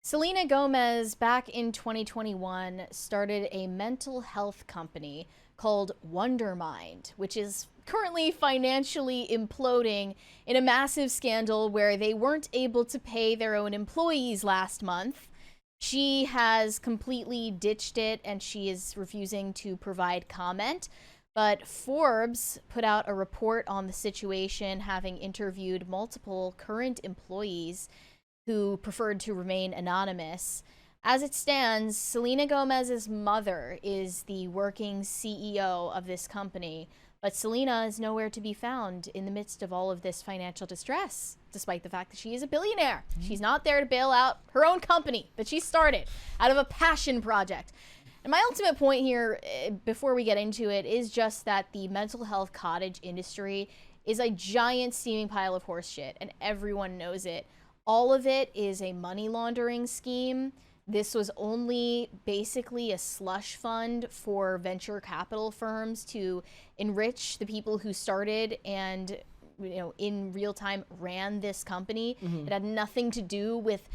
Selena Gomez, back in 2021, started a mental health company called Wondermind, which is currently financially imploding in a massive scandal where they weren't able to pay their own employees last month. She has completely ditched it and she is refusing to provide comment. But Forbes put out a report on the situation, having interviewed multiple current employees who preferred to remain anonymous. As it stands, Selena Gomez's mother is the working CEO of this company, but Selena is nowhere to be found in the midst of all of this financial distress, despite the fact that she is a billionaire. She's not there to bail out her own company that she started out of a passion project. And my ultimate point here, before we get into it, is just that the mental health cottage industry is a giant steaming pile of horse shit, and everyone knows it. All of it is a money laundering scheme. This was only basically a slush fund for venture capital firms to enrich the people who started and, in real time ran this company. It had nothing to do with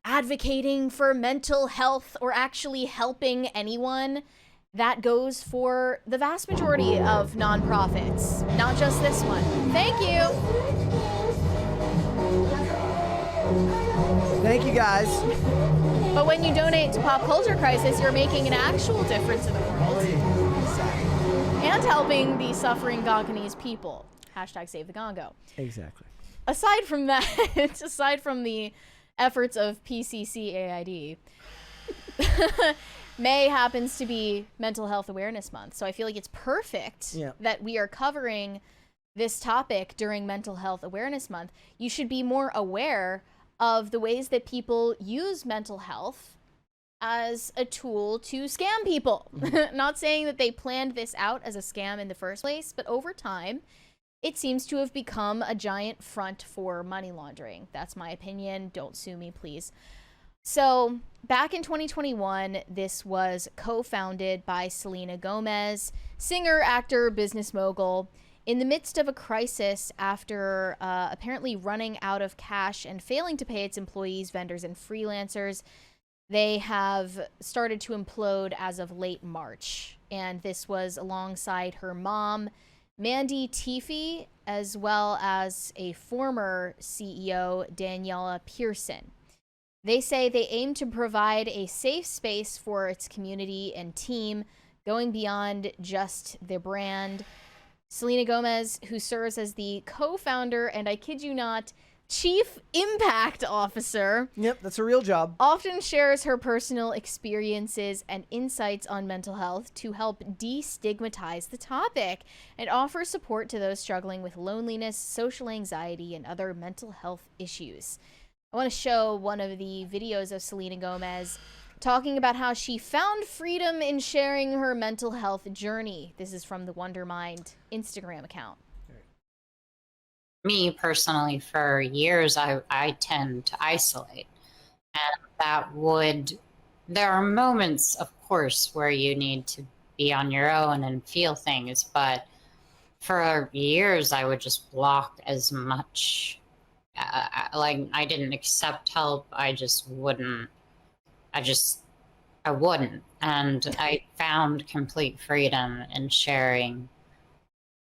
advocating for mental health or actually helping anyone. That goes for the vast majority of nonprofits, not just this one. Thank you. Thank you, guys. But when you donate to Pop Culture Crisis, you're making an actual difference in the world. And helping the suffering Gonganese people. Hashtag save the Gongo. Exactly. Aside from that, aside from the efforts of PCCAID, May happens to be Mental Health Awareness Month. So I feel like it's perfect that we are covering this topic during Mental Health Awareness Month. You should be more aware of the ways that people use mental health as a tool to scam people. Not saying that they planned this out as a scam in the first place, but over time, it seems to have become a giant front for money laundering. That's my opinion. Don't sue me, please. So back in 2021, this was co-founded by Selena Gomez, singer, actor, business mogul. In the midst of a crisis after apparently running out of cash and failing to pay its employees, vendors, and freelancers, they have started to implode as of late March. And this was alongside her mom, Mandy Teefey, as well as a former CEO, Daniela Pearson. They say they aim to provide a safe space for its community and team, going beyond just their brand. Selena Gomez, who serves as the co-founder and, I kid you not, chief impact officer. Yep, that's a real job. Often shares her personal experiences and insights on mental health to help destigmatize the topic and offer support to those struggling with loneliness, social anxiety, and other mental health issues. I want to show one of the videos of Selena Gomez talking about how she found freedom in sharing her mental health journey. This is from the Wondermind Instagram account. Me personally, for years, I tend to isolate. And there are moments, of course, where you need to be on your own and feel things. But for years, I would just block as much. I didn't accept help. I wouldn't. And I found complete freedom in sharing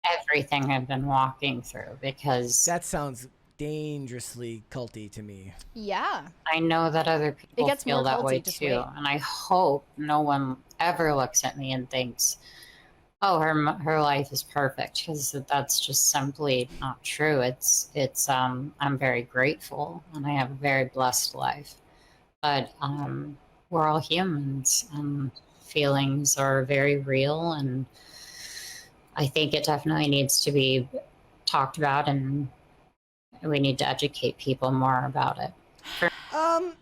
everything I've been walking through, because that sounds dangerously culty to me. Yeah. I know that other people feel that way too. Wait. And I hope no one ever looks at me and thinks, oh, her life is perfect, because that's just simply not true. I'm very grateful and I have a very blessed life. But we're all humans and feelings are very real, and I think it definitely needs to be talked about, and we need to educate people more about it.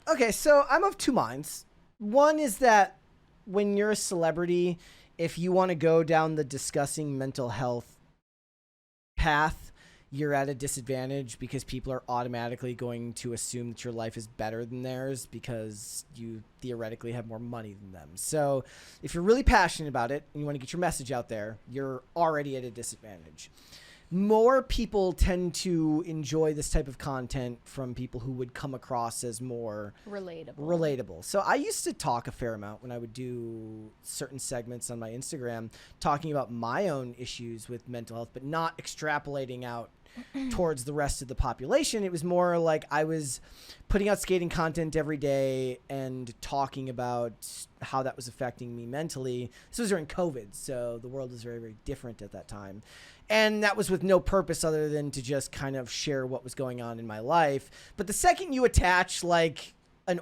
Okay, so I'm of two minds. One is that when you're a celebrity, if you want to go down the discussing mental health path, you're at a disadvantage because people are automatically going to assume that your life is better than theirs because you theoretically have more money than them. So if you're really passionate about it and you want to get your message out there, you're already at a disadvantage. more people tend to enjoy this type of content from people who would come across as more relatable. So I used to talk a fair amount when I would do certain segments on my Instagram talking about my own issues with mental health, but not extrapolating out towards the rest of the population. It was more like I was putting out skating content every day and talking about how that was affecting me mentally. This was during COVID, so the world was very, very different at that time. And that was with no purpose other than to just kind of share what was going on in my life. But the second you attach like an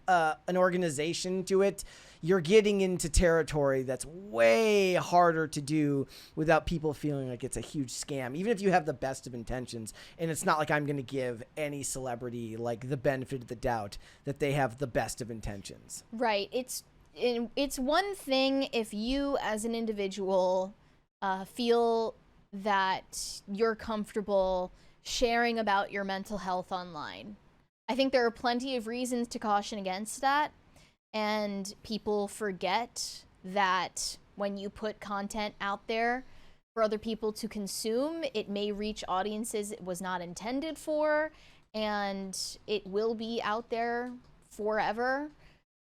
an organization to it, you're getting into territory that's way harder to do without people feeling like it's a huge scam, even if you have the best of intentions. And it's not like I'm going to give any celebrity like the benefit of the doubt that they have the best of intentions. Right. It's one thing if you as an individual feel that you're comfortable sharing about your mental health online. I think there are plenty of reasons to caution against that. And people forget that when you put content out there for other people to consume, it may reach audiences it was not intended for, and it will be out there forever.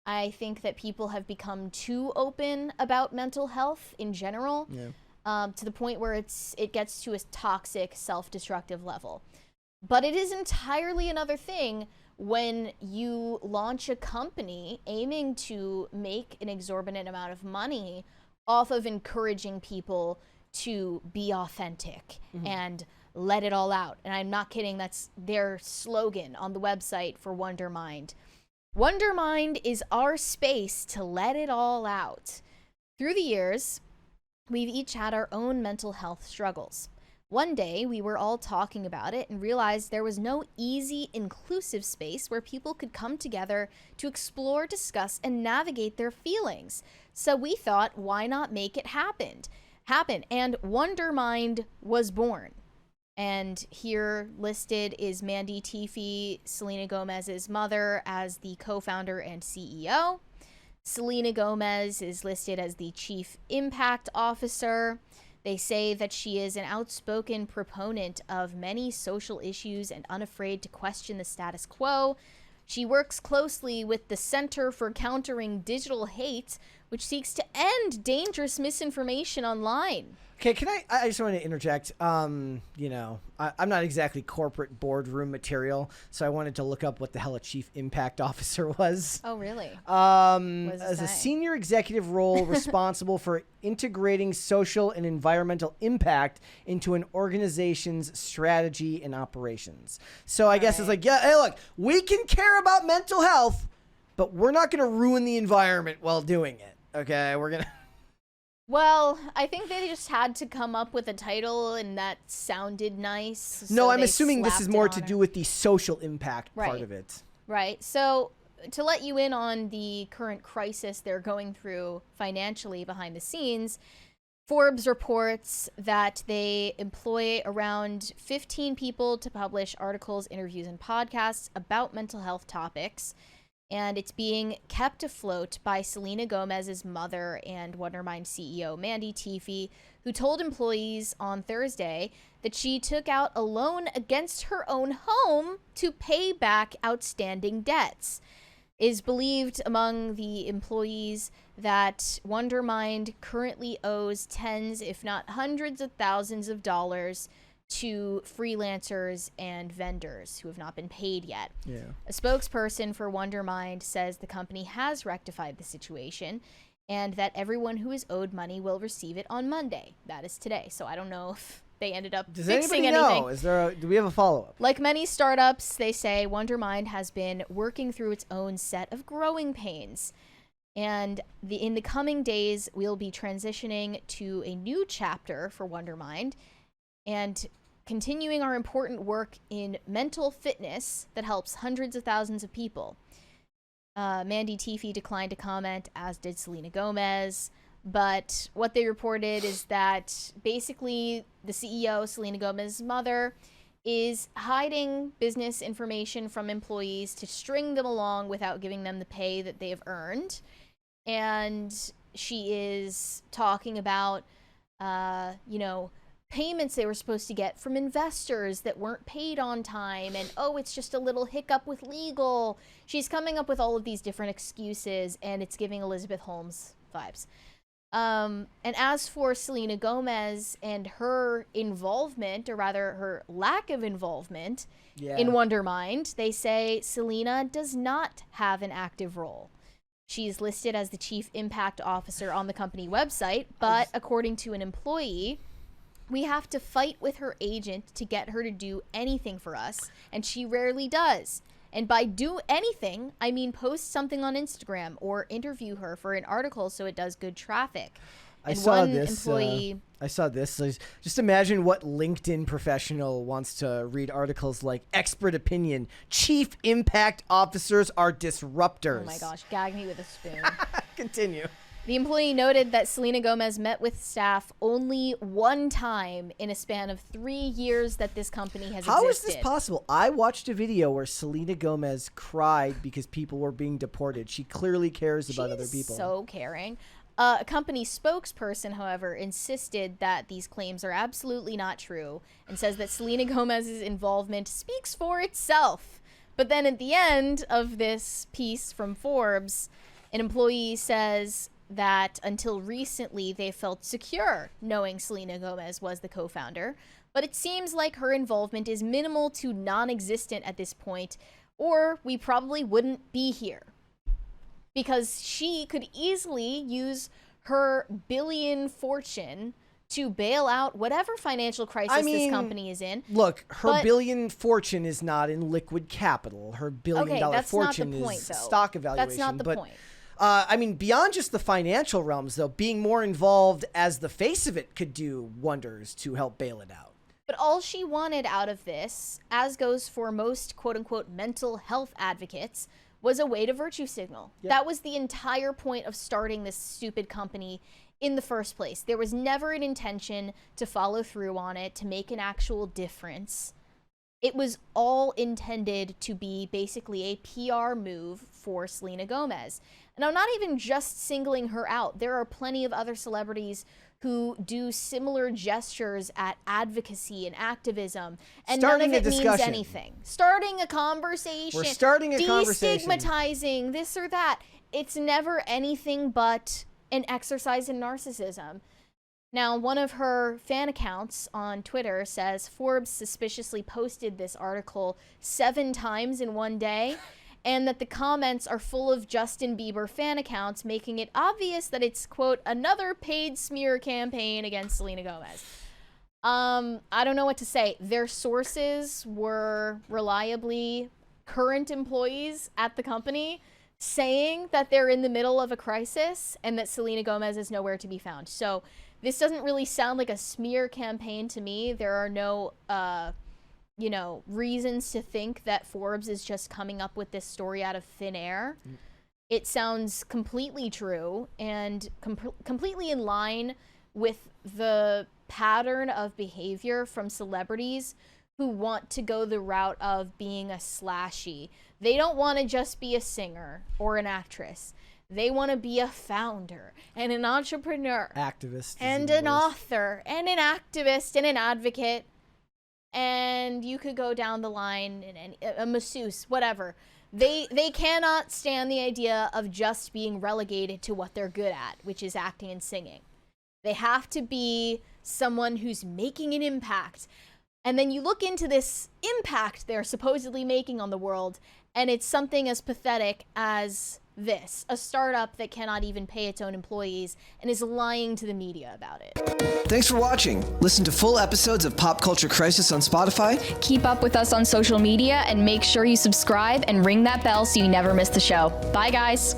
I think that people have become too open about mental health in general, to the point where it gets to a toxic, self-destructive level. But it is entirely another thing when you launch a company aiming to make an exorbitant amount of money off of encouraging people to be authentic and let it all out. And I'm not kidding, that's their slogan on the website for Wondermind. Wondermind is our space to let it all out. Through the years, we've each had our own mental health struggles. One day, we were all talking about it and realized there was no easy, inclusive space where people could come together to explore, discuss, and navigate their feelings. So we thought, why not make it happen? And Wondermind was born. And here listed is Mandy Teefee, Selena Gomez's mother, as the co-founder and CEO. Selena Gomez is listed as the Chief Impact Officer. They say that she is an outspoken proponent of many social issues and unafraid to question the status quo. She works closely with the Center for Countering Digital Hate, which seeks to end dangerous misinformation online. Okay, I just want to interject. I'm not exactly corporate boardroom material, so I wanted to look up what the hell a chief impact officer was. Oh, really? As a senior executive role responsible for integrating social and environmental impact into an organization's strategy and operations. So I guess it's like, yeah, hey, look, we can care about mental health, but we're not going to ruin the environment while doing it. Okay, we're going to... Well, I think they just had to come up with a title and that sounded nice. No, I'm assuming this is more to do with the social impact part of it. Right. So to let you in on the current crisis they're going through financially behind the scenes, Forbes reports that they employ around 15 people to publish articles, interviews, and podcasts about mental health topics. And it's being kept afloat by Selena Gomez's mother and Wondermind CEO Mandy Teefee, who told employees on Thursday that she took out a loan against her own home to pay back outstanding debts. It is believed among the employees that Wondermind currently owes tens, if not hundreds of thousands of dollars to freelancers and vendors who have not been paid yet. Yeah. A spokesperson for Wondermind says the company has rectified the situation and that everyone who is owed money will receive it on Monday. That is today. So I don't know if they ended up fixing anything. Do we have a follow-up? Like many startups, they say Wondermind has been working through its own set of growing pains. And in the coming days, we'll be transitioning to a new chapter for Wondermind and continuing our important work in mental fitness that helps hundreds of thousands of people. Mandy Teefee declined to comment, as did Selena Gomez. But what they reported is that basically the CEO, Selena Gomez's mother, is hiding business information from employees to string them along without giving them the pay that they have earned. And she is talking about, payments they were supposed to get from investors that weren't paid on time, and oh, it's just a little hiccup with legal. She's coming up with all of these different excuses, and it's giving Elizabeth Holmes vibes. And as for Selena Gomez and her involvement, or rather her lack of involvement in Wondermind, they say Selena does not have an active role. She's listed as the Chief Impact Officer on the company website, but according to an employee, we have to fight with her agent to get her to do anything for us, and she rarely does. And by do anything, I mean post something on Instagram or interview her for an article so it does good traffic. I And saw one this. employee, I saw this. So just imagine what LinkedIn professional wants to read articles like expert opinion. Chief impact officers are disruptors. oh my gosh, gag me with a spoon. Continue. The employee noted that Selena Gomez met with staff only one time in a span of 3 years that this company has How is existed. this possible? I watched a video where Selena Gomez cried because people were being deported. She clearly cares about other people. So caring. A company spokesperson, however, insisted that these claims are absolutely not true and says that Selena Gomez's involvement speaks for itself. But then at the end of this piece from Forbes, an employee says that until recently they felt secure knowing Selena Gomez was the co-founder, but it seems like her involvement is minimal to non-existent at this point, or we probably wouldn't be here. Because she could easily use her billion fortune to bail out whatever financial crisis this company is in. Look, her billion fortune is not in liquid capital. Her billion-dollar fortune is stock evaluation. That's not the point. I mean, beyond just the financial realms, though, being more involved as the face of it could do wonders to help bail it out. But all she wanted out of this, as goes for most quote-unquote mental health advocates, was a way to virtue signal. Yep. That was the entire point of starting this stupid company in the first place. There was never an intention to follow through on it, to make an actual difference. It was all intended to be basically a PR move for Selena Gomez. And I'm not even just singling her out. There are plenty of other celebrities who do similar gestures at advocacy and activism, and none of it means anything. Starting a conversation. We're starting a conversation. Destigmatizing this or that. It's never anything but an exercise in narcissism. Now, one of her fan accounts on Twitter says Forbes suspiciously posted this article 7 times in one day, and that the comments are full of Justin Bieber fan accounts, making it obvious that it's, quote, another paid smear campaign against Selena Gomez. I don't know what to say. Their sources were reliably current employees at the company saying that they're in the middle of a crisis and that Selena Gomez is nowhere to be found. So this doesn't really sound like a smear campaign to me. There are no reasons to think that Forbes is just coming up with this story out of thin air. It sounds completely true and completely in line with the pattern of behavior from celebrities who want to go the route of being a slashy. They don't want to just be a singer or an actress. They want to be a founder and an entrepreneur. Activist. And an author and an activist and an advocate. And you could go down the line, in a masseuse, whatever. They cannot stand the idea of just being relegated to what they're good at, which is acting and singing. They have to be someone who's making an impact. And then you look into this impact they're supposedly making on the world, and it's something as pathetic as this, a startup that cannot even pay its own employees and is lying to the media about it. Thanks for watching. Listen to full episodes of Pop Culture Crisis on Spotify. Keep up with us on social media and make sure you subscribe and ring that bell so you never miss the show. Bye, guys.